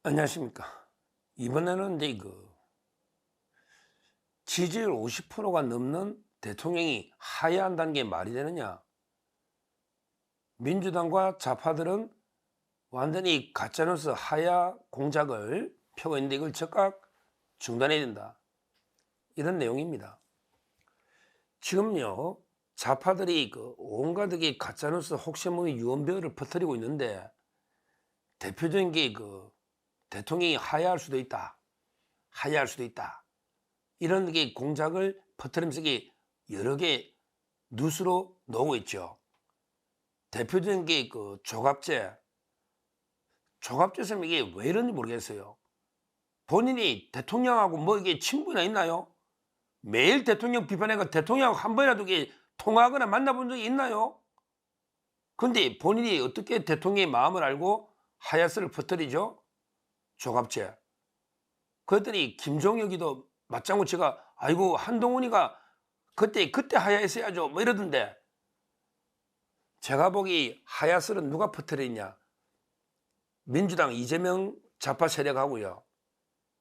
안녕하십니까. 이번에는 이제 지지율 50%가 넘는 대통령이 하야한다는 게 말이 되느냐. 민주당과 좌파들은 완전히 가짜뉴스 하야 공작을 펴고 있는데 이걸 즉각 중단해야 된다. 이런 내용입니다. 지금요, 좌파들이 온갖 가짜뉴스 혹시모의 유언비어를 퍼뜨리고 있는데 대표적인 게 대통령이 하야할 수도 있다. 하야할 수도 있다. 이런 게 공작을 퍼뜨리면서 여러 개 뉴스로 나오고 있죠. 대표적인 게 조갑제. 조갑제에서 이게 왜 이런지 모르겠어요. 본인이 대통령하고 뭐 이게 친분이 있나요? 매일 대통령 비판해가 대통령하고 한 번이라도 통화하거나 만나본 적이 있나요? 근데 본인이 어떻게 대통령의 마음을 알고 하야스를 퍼뜨리죠? 조갑제. 그랬더니 김종혁이도 맞장구치가 아이고 한동훈이가 그때 하야했어야죠 뭐 이러던데, 제가 보기 하야스는 누가 퍼뜨리냐? 민주당 이재명 좌파 세력하고요.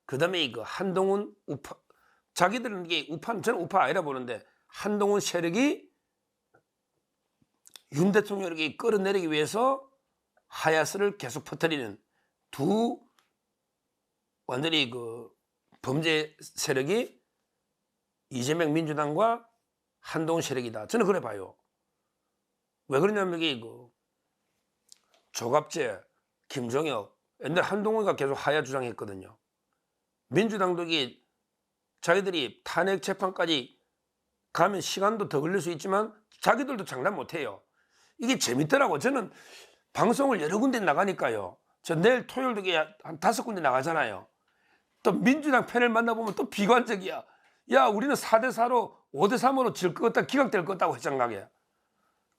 그 다음에 한동훈 우파, 자기들은 이게 우파, 저는 우파 아니라 보는데 한동훈 세력이 윤 대통령에게 끌어내리기 위해서 하야스를 계속 퍼뜨리는 두 완전히 범죄 세력이 이재명 민주당과 한동훈 세력이다. 저는 그래 봐요. 왜 그러냐면 이게 조갑제, 김종혁, 옛날 한동훈이가 계속 하야 주장했거든요. 민주당도 이게 자기들이 탄핵 재판까지 가면 시간도 더 걸릴 수 있지만 자기들도 장난 못해요. 이게 재밌더라고. 저는 방송을 여러 군데 나가니까요. 저 내일 토요일도 한 5군데 나가잖아요. 또 민주당 팬을 만나보면 또 비관적이야. 야, 우리는 4대4로 5대3으로 질 것 같다, 기각될 것 같다고 생각해.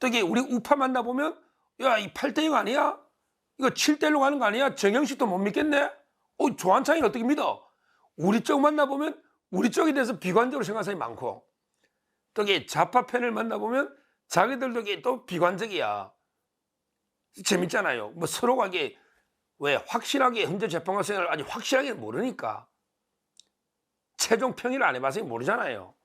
또 이게 우리 우파 만나보면 야, 이 8대0 아니야? 이거 7대1로 가는 거 아니야? 정영식도 못 믿겠네? 조한창이는 어떻게 믿어? 우리 쪽 만나보면 우리 쪽에 대해서 비관적으로 생각하는 사람이 많고, 또 이게 좌파 팬을 만나보면 자기들도 또 비관적이야. 재밌잖아요. 뭐 서로가 왜 확실하게 현재 재판관 생활을 아직 확실하게 모르니까 최종 평의를 안 해봐서 모르잖아요.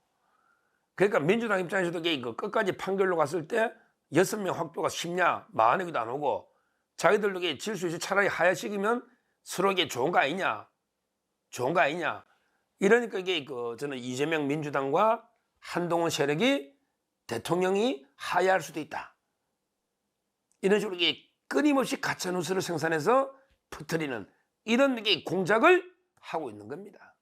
그러니까 민주당 입장에서도 끝까지 판결로 갔을 때 6명 확도가 쉽냐, 마흔에도 안 오고 자기들도 질 수 있어 차라리 하야식이면 서로에게 좋은 거 아니냐, 좋은 거 아니냐. 이러니까 저는 이재명 민주당과 한동훈 세력이 대통령이 하야할 수도 있다. 이런 식으로 끊임없이 가짜뉴스를 생산해서 퍼뜨리는 이런 공작을 하고 있는 겁니다.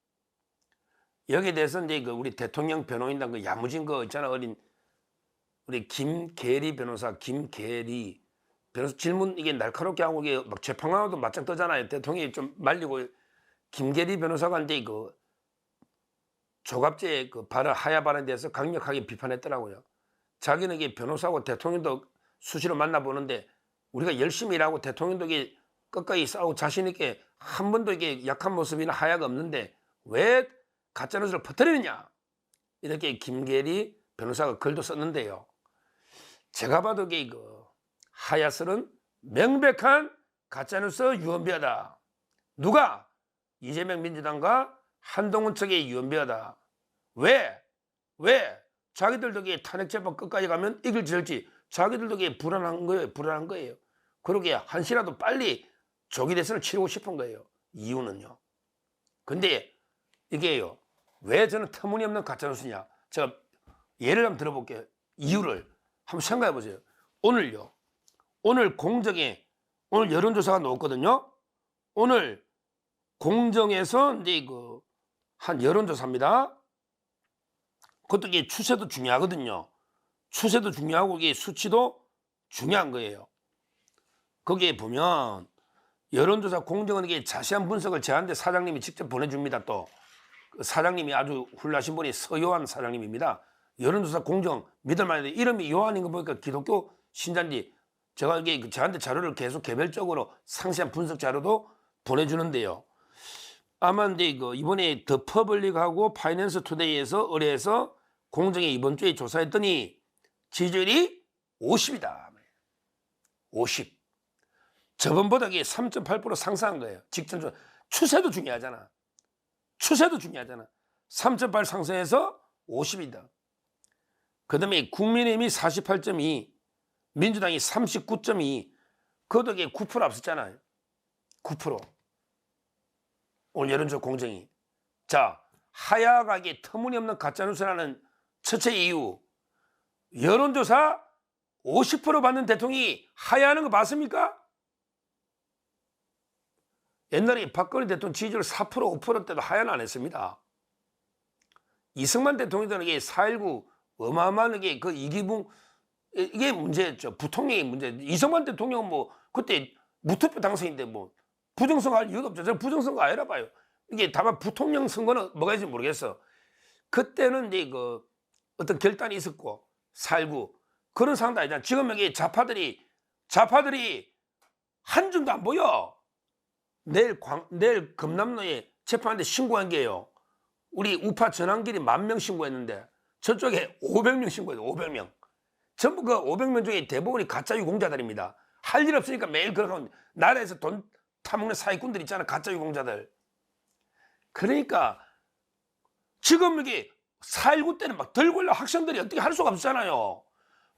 여기에 대해서 이제 우리 대통령 변호인단 야무진 거 있잖아. 우리 김계리 변호사, 김계리 변호사 질문 날카롭게 하고 막 재판관하고도 맞짱 뜨잖아요. 대통령이 좀 말리고. 김계리 변호사가 이제 조갑제 발언, 하야 발언에 대해서 강력하게 비판했더라고요. 자기는 변호사하고 대통령도 수시로 만나보는데 우리가 열심히 일하고 대통령도 끝까지 싸우고 자신있게 한 번도 약한 모습이나 하야가 없는데 왜 가짜뉴스를 퍼뜨리느냐, 이렇게 김계리 변호사가 글도 썼는데요. 제가 봐도 하야설은 명백한 가짜뉴스 유언비어다. 누가? 이재명 민주당과 한동훈 측의 유언비어다. 왜? 자기들도 탄핵 재판 끝까지 가면 이길 질지 자기들도 불안한 거예요. 그러게 한시라도 빨리 조기 대선을 치르고 싶은 거예요. 이유는요. 근데 이게요, 왜 저는 터무니없는 가짜뉴스냐? 제가 예를 한번 들어볼게요. 이유를 한번 생각해 보세요. 오늘 공정에 오늘 여론조사가 나왔거든요. 오늘 공정에서 이제 한 여론조사입니다. 그것도 추세도 중요하거든요. 추세도 중요하고 수치도 중요한 거예요. 거기에 보면 여론조사 공정은 자세한 분석을 저한테 사장님이 직접 보내줍니다. 또 사장님이 아주 훌륭하신 분이 서요한 사장님입니다. 여론조사 공정 믿을만한데 이름이 요한인 거 보니까 기독교 신자인지 제가 저한테 자료를 계속 개별적으로 상세한 분석 자료도 보내주는데요. 아마 이제 이번에 더 퍼블릭하고 파이낸스 투데이에서 의뢰해서 공정에 이번 주에 조사했더니 지지율이 50이다. 50. 저번보다 이게 3.8% 상승한 거예요. 직전적으로. 추세도 중요하잖아. 추세도 중요하잖아. 3.8 상승해서 50이다. 그 다음에 국민의힘이 48.2, 민주당이 39.2, 그것도 이게 9% 앞섰잖아요. 9%. 오늘 여론조사 공정위. 자, 하야가 이게 터무니없는 가짜뉴스라는 첫째 이유. 여론조사 50% 받는 대통령이 하야하는 거 봤습니까? 옛날에 박근혜 대통령 지지율 4%, 5% 때도 하야는 안 했습니다. 이승만 대통령도 이게 4.19 어마어마한 게 그 이기붕 이게 문제였죠. 부통령이 문제. 이승만 대통령은 뭐 그때 무투표 당선인데 뭐 부정선거할 이유도 없죠. 저는 부정선거 아니라 봐요. 이게 다만 부통령 선거는 뭐가 있을지 모르겠어. 그때는 이제 그 어떤 결단이 있었고 4.19 그런 상황도 아니잖아. 지금 여기 좌파들이 한 줌도 안 보여. 내일 금남로에 재판한테 신고한 게요. 우리 우파 전환길이 10,000명 신고했는데 저쪽에 500명 신고해요. 500명. 전부 그 500명 중에 대부분이 가짜 유공자들입니다. 할 일 없으니까 매일 그러고 나라에서 돈 타먹는 사기꾼들 있잖아. 가짜 유공자들. 그러니까 지금 여기 4.19 때는 막 들고 올라 학생들이 어떻게 할 수가 없잖아요.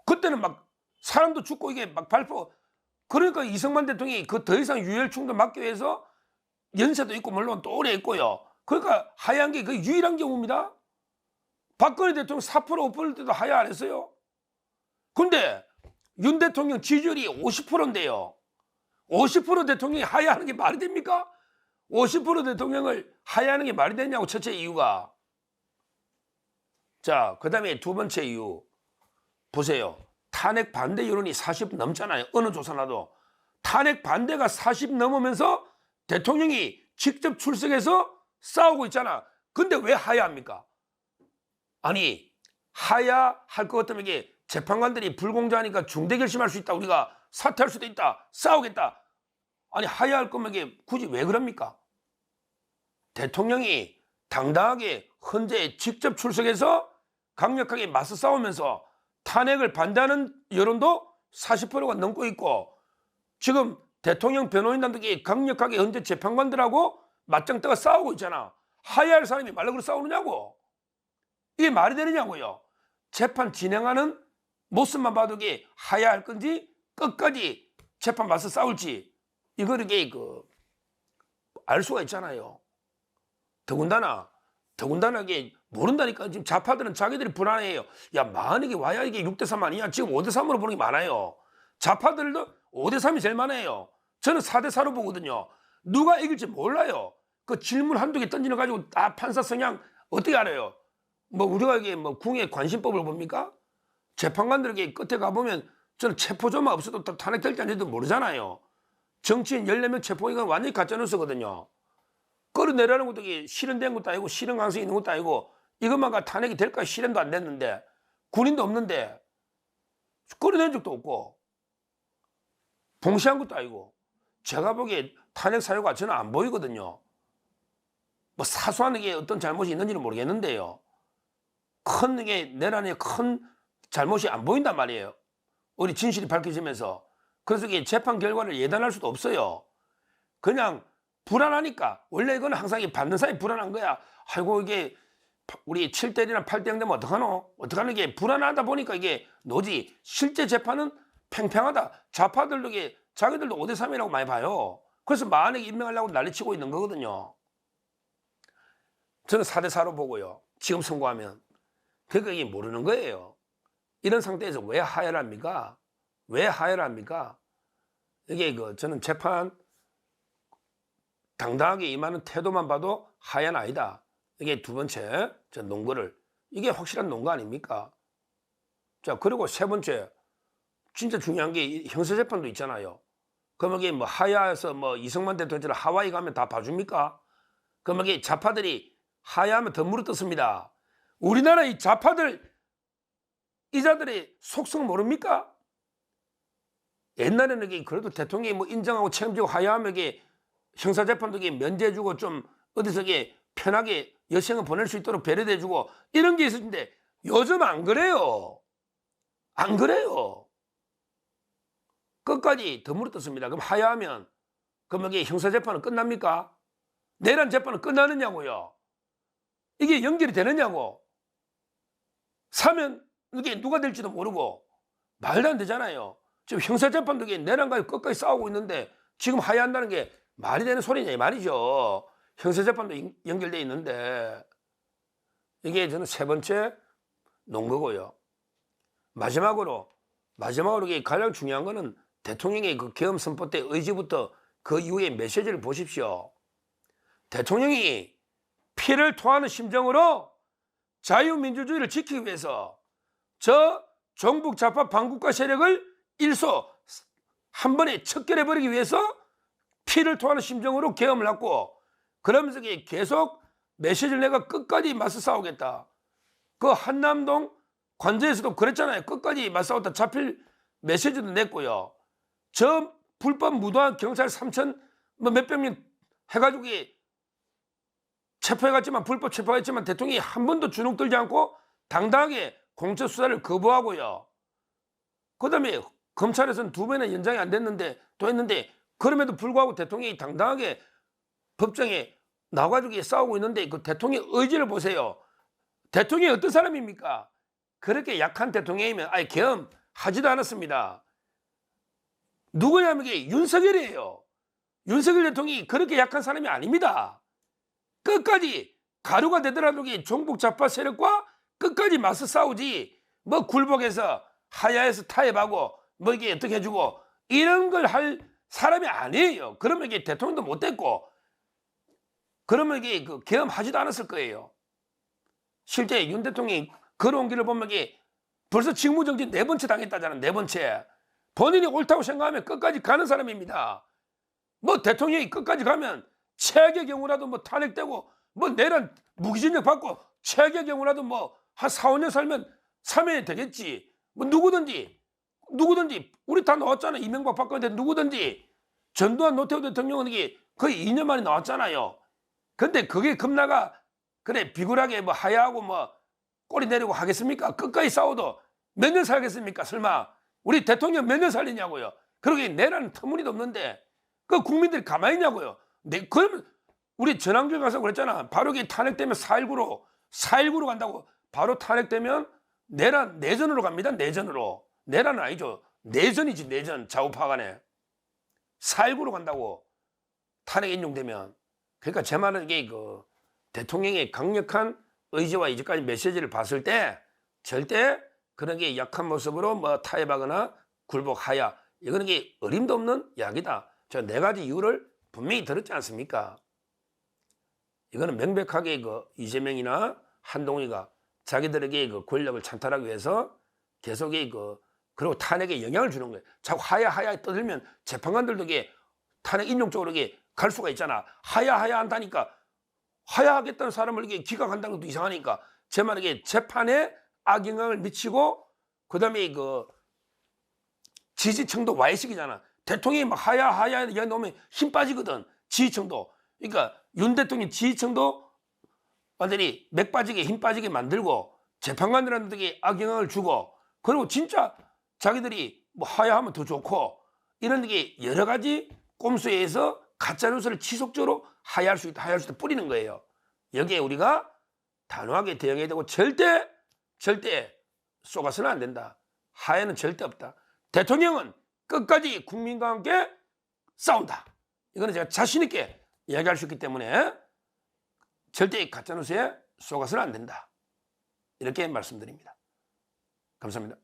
그때는 막 사람도 죽고 이게 막 발표. 그러니까 이승만 대통령이 그 더 이상 유혈충돌 막기 위해서 연세도 있고 물론 또 오래 했고요. 그러니까 하야한 게 그 유일한 경우입니다. 박근혜 대통령 4% 5% 때도 하야 안 했어요. 근데 윤 대통령 지지율이 50%인데요. 50% 대통령이 하야하는 게 말이 됩니까? 50% 대통령을 하야하는 게 말이 되냐고 첫째 이유가. 자, 그 다음에 두 번째 이유. 보세요. 탄핵 반대 여론이 40 넘잖아요. 어느 조사나도. 탄핵 반대가 40 넘으면서 대통령이 직접 출석해서 싸우고 있잖아. 근데 왜 하야합니까? 아니, 하야할 것 같으면 이게 재판관들이 불공정하니까 중대 결심할 수 있다. 우리가 사퇴할 수도 있다. 싸우겠다. 아니, 하야할 거면 이게 굳이 왜 그럽니까? 대통령이 당당하게 헌재에 직접 출석해서 강력하게 맞서 싸우면서 탄핵을 반대하는 여론도 40%가 넘고 있고 지금 대통령 변호인단도 강력하게 헌재 재판관들하고 맞짱 떠가 싸우고 있잖아. 하야할 사람이 말로 그렇게 싸우느냐고. 이게 말이 되느냐고요. 재판 진행하는 모습만 봐도 이게 하야할 건지 끝까지 재판 맞서 싸울지 이걸 이게 알 수가 있잖아요. 더군다나 이게 모른다니까. 지금 좌파들은 자기들이 불안해요. 야, 만약에 와야 이게 6대3 아니냐. 지금 5대3으로 보는 게 많아요. 좌파들도 5대3이 제일 많아요. 저는 4대4로 보거든요. 누가 이길지 몰라요. 그 질문 한두 개 던지는 가지고 판사 성향 어떻게 알아요? 뭐 우리가 이게 뭐 궁의 관심법을 봅니까? 재판관들에게 끝에 가보면 저는 체포조만 없어도 탄핵될지 안 될지도 모르잖아요. 정치인 14명 체포한 건 완전히 가짜뉴스거든요. 끌어내라는 것도 이게 실현된 것도 아니고 실현 가능성이 있는 것도 아니고 이것만 탄핵이 될까 실현도 안 됐는데 군인도 없는데 끌어낸 적도 없고 봉시한 것도 아니고 제가 보기에 탄핵 사유가 저는 안 보이거든요. 뭐 사소한 게 어떤 잘못이 있는지는 모르겠는데요. 큰 이게 내란에 큰 잘못이 안 보인단 말이에요. 우리 진실이 밝혀지면서. 그래서 이게 재판 결과를 예단할 수도 없어요. 그냥 불안하니까. 원래 이거는 항상 받는 사람이 불안한 거야. 아이고 이게 우리 7대1이나 8대0 되면 어떡하노? 어떡하는 게 불안하다 보니까 이게 노지. 실제 재판은 팽팽하다. 좌파들도 이게 자기들도 5대3이라고 많이 봐요. 그래서 만약에 임명하려고 난리치고 있는 거거든요. 저는 4대4로 보고요. 지금 선고하면. 그러니까 이게 모르는 거예요. 이런 상태에서 왜 하야를 합니까? 왜 하야를 합니까? 이게 저는 재판 당당하게 임하는 태도만 봐도 하야는 아니다. 이게 두 번째, 논거를. 이게 확실한 논거 아닙니까? 자, 그리고 세 번째, 진짜 중요한 게 형사재판도 있잖아요. 그럼 이게 뭐 하야해서 뭐 이승만 대통령처럼 하와이 가면 다 봐줍니까? 그럼 이게 좌파들이 하야하면 더 물어뜯습니다. 우리나라 이 좌파들, 이자들의 속성 모릅니까? 옛날에는 이게 그래도 대통령이 뭐 인정하고 책임지고 하야하면 이게 형사재판도 이게 면제해주고 좀 어디서 이게 편하게 여성을 보낼 수 있도록 배려해주고 이런 게 있었는데 요즘 안 그래요. 안 그래요. 끝까지 더 물어뜯습니다. 그럼 하야하면 그럼 이게 형사재판은 끝납니까? 내란 재판은 끝나느냐고요. 이게 연결이 되느냐고. 사면 이게 누가 될지도 모르고 말도 안 되잖아요. 지금 형사재판도 이게 내란과 끝까지 싸우고 있는데 지금 하야한다는 게 말이 되는 소리냐 이 말이죠. 형사재판도 연결돼 있는데 이게 저는 세 번째 논거고요. 마지막으로 이게 가장 중요한 거는 대통령의 그 계엄 선포 때 의지부터 그 이후의 메시지를 보십시오. 대통령이 피를 토하는 심정으로 자유민주주의를 지키기 위해서 저 종북 좌파 반국가 세력을 일소 한 번에 척결해버리기 위해서 피를 토하는 심정으로 계엄을 했고, 그러면서 계속 메시지를 내가 끝까지 맞서 싸우겠다. 그 한남동 관저에서도 그랬잖아요. 끝까지 맞서겠다. 잡힐 메시지도 냈고요. 저 불법 무도한 경찰 3천 몇백 명 해가지고 체포해갔지만, 불법 체포했지만 대통령이 한 번도 주눅 들지 않고 당당하게 공처 수사를 거부하고요. 그 다음에 검찰에서는 2번이나 연장이 안 됐는데 또 했는데, 그럼에도 불구하고 대통령이 당당하게 법정에 나와가지고 싸우고 있는데 그 대통령의 의지를 보세요. 대통령이 어떤 사람입니까? 그렇게 약한 대통령이면 아예 계엄하지도 않았습니다. 누구냐면 이게 윤석열이에요. 윤석열 대통령이 그렇게 약한 사람이 아닙니다. 끝까지 가루가 되더라도 종북 좌파 세력과 끝까지 맞서 싸우지, 뭐 굴복해서 하야해서 타협하고 뭐 이게 어떻게 해주고 이런 걸 할 사람이 아니에요. 그러면 이게 대통령도 못 됐고, 그러면 이게 그 계엄하지도 않았을 거예요. 실제 윤 대통령이 걸어온 길을 보면 이게 벌써 직무정지 4번째 당했다잖아. 4번째. 본인이 옳다고 생각하면 끝까지 가는 사람입니다. 뭐 대통령이 끝까지 가면 최악의 경우라도 뭐 탄핵되고 뭐 내란 무기징역 받고 최악의 경우라도 뭐 한 4, 5년 살면 사면이 되겠지. 뭐 누구든지 우리 다 나왔잖아. 이명박 박근혜 누구든지. 전두환 노태우 대통령은 이게 거의 2년 만에 나왔잖아요. 근데 그게 겁나가 그래 비굴하게 뭐 하야하고 뭐 꼬리 내리고 하겠습니까? 끝까지 싸워도 몇 년 살겠습니까? 설마 우리 대통령 몇 년 살리냐고요. 그러게 내라는 터무니도 없는데 그 국민들이 가만히 있냐고요. 그러면 우리 전황길 가서 그랬잖아. 바로 이게 탄핵되면 4.19로 간다고. 바로 탄핵되면 내전으로 갑니다. 내전으로. 내란은 아니죠. 내전이지. 내전. 좌우파 간에 4.19로 간다고. 탄핵 인용되면. 그러니까 제 말은 이게 그 대통령의 강력한 의지와 이제까지 메시지를 봤을 때 절대 그런 게 약한 모습으로 뭐 타협하거나 굴복하야, 이거는 게 어림도 없는 이야기다. 저 4가지 이유를 분명히 들었지 않습니까? 이거는 명백하게 그 이재명이나 한동훈이가 자기들에게 그 권력을 찬탈하기 위해서 계속 그리고 탄핵에 영향을 주는 거예요. 자꾸 하야 떠들면 재판관들도 이게 탄핵 인용 쪽으로 이게 갈 수가 있잖아. 하야 한다니까 하야하겠다는 사람을 이게 기각한다는 것도 이상하니까, 제 말은 이게 재판에 악영향을 미치고 그다음에 그 지지층도 와해식이잖아. 대통령이 막 하야 이야기 나오면 힘 빠지거든. 지지층도. 그러니까 윤 대통령 지지층도 완전히 맥 빠지게 힘 빠지게 만들고 재판관들한테 악영향을 주고, 그리고 진짜 자기들이 뭐 하야하면 더 좋고 이런 게 여러 가지 꼼수에 의해서 가짜뉴스를 지속적으로 하야할 수 있다 뿌리는 거예요. 여기에 우리가 단호하게 대응해야 되고 절대 속아서는 안 된다. 하야는 절대 없다. 대통령은 끝까지 국민과 함께 싸운다. 이거는 제가 자신 있게 이야기할 수 있기 때문에 절대 가짜뉴스에 속아서는 안 된다. 이렇게 말씀드립니다. 감사합니다.